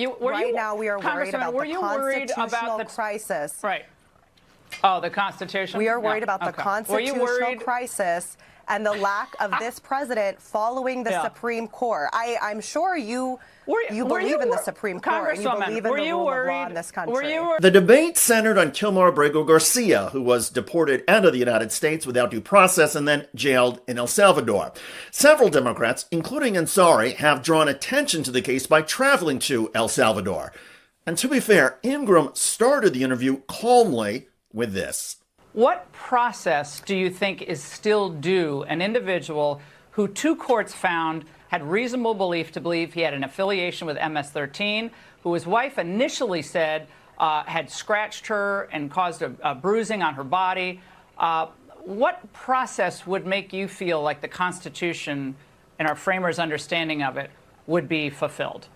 Right now, we are worried about the constitutional crisis. Right. Oh, the Constitution? We are worried about the constitutional crisis and the lack of this president following the Supreme Court. I'm sure you believe in the Supreme Court and you believe in the rule of law in this country. The debate centered on Kilmar Abrego Garcia, who was deported out of the United States without due process and then jailed in El Salvador. Several Democrats, including Ansari, have drawn attention to the case by traveling to El Salvador. And to be fair, Ingraham started the interview calmly with this. What process do you think is still due an individual who two courts found had reasonable belief to believe he had an affiliation with MS-13, who his wife initially said had scratched her and caused a bruising on her body? What process would make you feel like the Constitution and our framers' understanding of it would be fulfilled?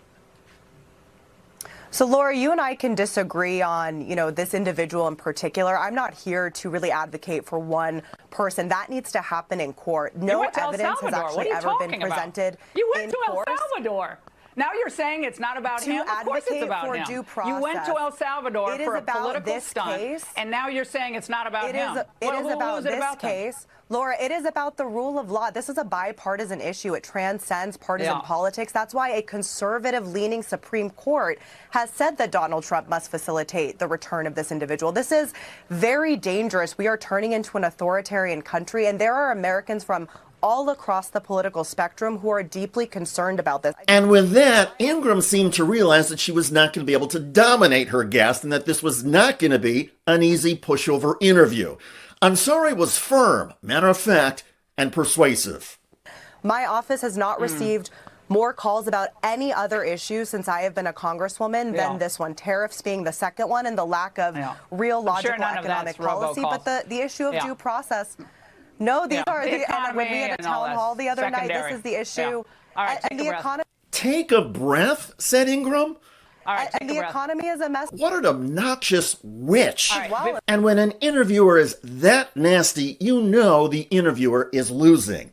So, Laura, you and I can disagree on, this individual in particular. I'm not here to really advocate for one person. That needs to happen in court. No evidence has actually ever been presented. You went to El Salvador. Now you're saying it's not about him? Of course it's about him. Due process. You went to El Salvador for a political stunt, and now you're saying it's not about him. It is about this case. Laura, it is about the rule of law. This is a bipartisan issue. It transcends partisan politics. That's why a conservative-leaning Supreme Court has said that Donald Trump must facilitate the return of this individual. This is very dangerous. We are turning into an authoritarian country, and there are Americans from all across the political spectrum who are deeply concerned about this. And with that, Ingraham seemed to realize that she was not going to be able to dominate her guest and that this was not going to be an easy pushover interview. Ansari was firm, matter of fact, and persuasive. My office has not received more calls about any other issue since I have been a congresswoman than this one, tariffs being the second one, and the lack of real logical economic policy. But the issue of due process, no, these are the and when we had a town hall the other night, this is the issue. All right, and the economy. Take a breath, said Ingraham. All right, and the economy is a mess. What an obnoxious witch. Right. And when an interviewer is that nasty, you know the interviewer is losing.